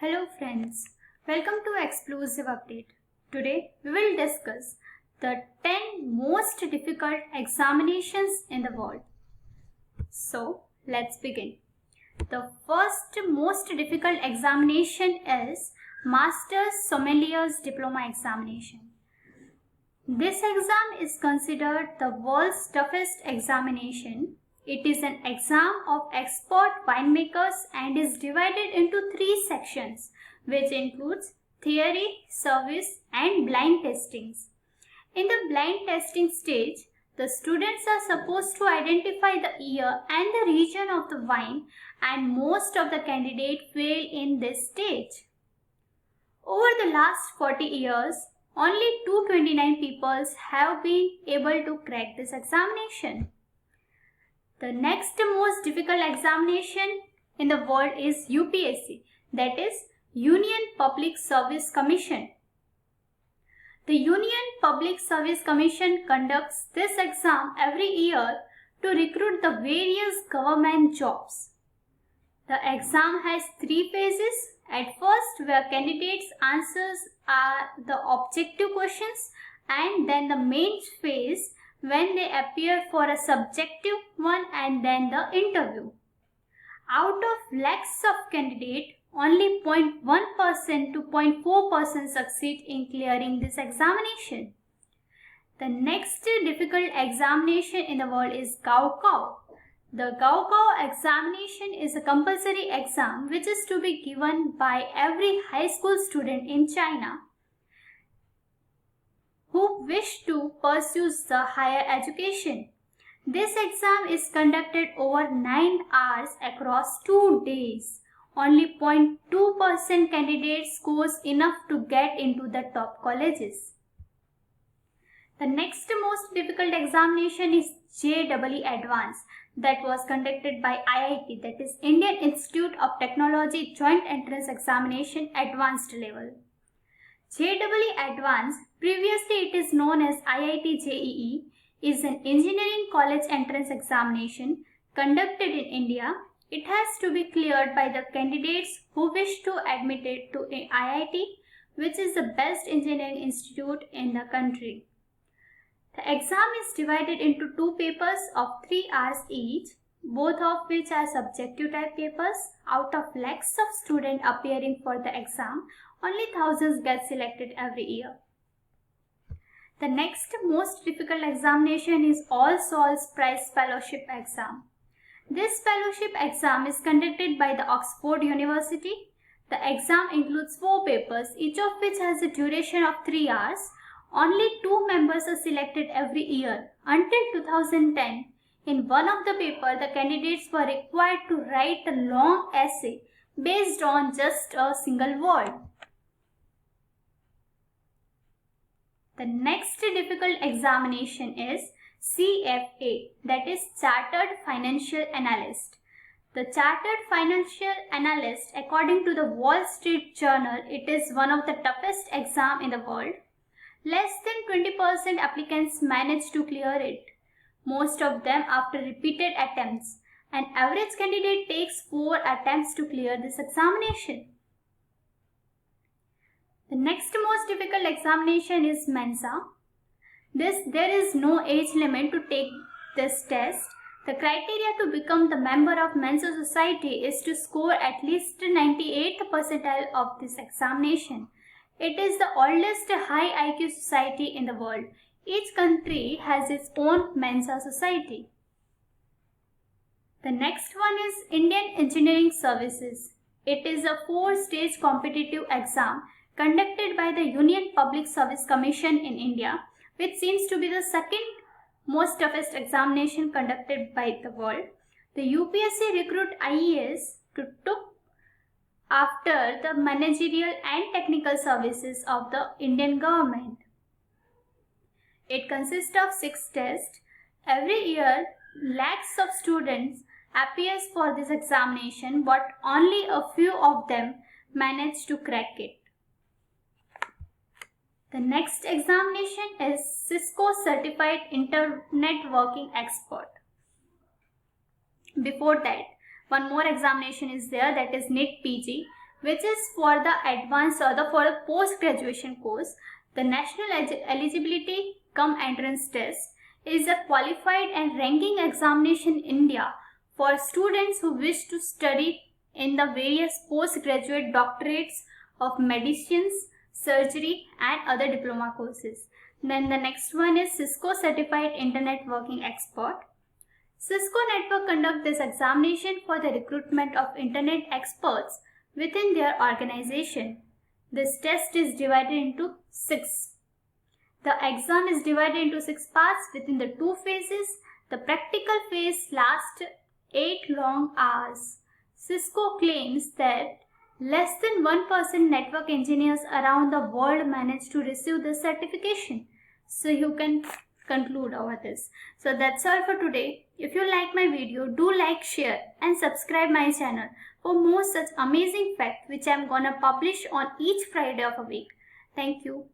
Hello friends, welcome to Explosive Update. Today we will discuss the 10 most difficult examinations in the world. So let's begin. The first most difficult examination is Master's Sommelier's Diploma Examination. This exam is considered the world's toughest examination. It is an exam of expert winemakers and is divided into 3 sections, which includes theory, service, and blind testings. In the blind testing stage, the students are supposed to identify the year and the region of the wine, and most of the candidates fail in this stage. Over the last 40 years, only 229 people have been able to crack this examination. The next most difficult examination in the world is UPSC, that is Union Public Service Commission. The Union Public Service Commission conducts this exam every year to recruit the various government jobs. The exam has 3 phases. At first, where candidates' answers are the objective questions, and then the main phase when they appear for a subjective one, and then the interview. Out of lakhs of candidates, only 0.1% to 0.4% succeed in clearing this examination. The next difficult examination in the world is Gaokao. The Gaokao examination is a compulsory exam which is to be given by every high school student in China who wish to pursue the higher education. This exam is conducted over 9 hours across 2 days. Only 0.2% candidates scores enough to get into the top colleges. The next most difficult examination is JEE Advanced, that was conducted by IIT, that is Indian Institute of Technology Joint Entrance Examination Advanced Level. JEE Advanced, previously it is known as IIT JEE, is an engineering college entrance examination conducted in India. It has to be cleared by the candidates who wish to admit it to IIT, which is the best engineering institute in the country. The exam is divided into 2 papers of 3 hours each, both of which are subjective type papers. Out of lakhs of students appearing for the exam, only thousands get selected every year. The next most difficult examination is All Souls Prize Fellowship exam. This fellowship exam is conducted by the Oxford University. The exam includes 4 papers, each of which has a duration of 3 hours. Only 2 members are selected every year. Until 2010, in one of the papers, the candidates were required to write a long essay based on just a single word. The next difficult examination is CFA, that is Chartered Financial Analyst. The Chartered Financial Analyst, according to the Wall Street Journal, it is one of the toughest exams in the world. Less than 20% applicants manage to clear it, most of them after repeated attempts. An average candidate takes 4 attempts to clear this examination. The next most difficult examination is Mensa. There is no age limit to take this test. The criteria to become the member of Mensa Society is to score at least 98th percentile of this examination. It is the oldest high IQ society in the world. Each country has its own Mensa society. The next one is Indian Engineering Services. It is a 4-stage competitive exam conducted by the Union Public Service Commission in India, which seems to be the second most toughest examination conducted by the world. The UPSC recruit IAS to took after the managerial and technical services of the Indian government. It consists of 6 tests. Every year, lakhs of students appears for this examination, but only a few of them manage to crack it. The next examination is Cisco Certified Internet Working Expert. Before that, one more examination is there, that is NET PG. which is for the advanced or for the post-graduation course. The National Eligibility Cum Entrance Test is a qualified and ranking examination in India for students who wish to study in the various postgraduate doctorates of medicines, surgery and other diploma courses. Then the next one is Cisco Certified Internet Working Expert. Cisco Network conducts this examination for the recruitment of internet experts within their organization. This test is divided into 6. The exam is divided into 6 parts within the 2 phases. The practical phase lasts 8 long hours. Cisco claims that less than 1% network engineers around the world manage to receive this certification. So you can conclude over this. So that's all for today. If you like my video, do like, share and subscribe my channel for more such amazing facts which I am gonna publish on each Friday of a week. Thank you.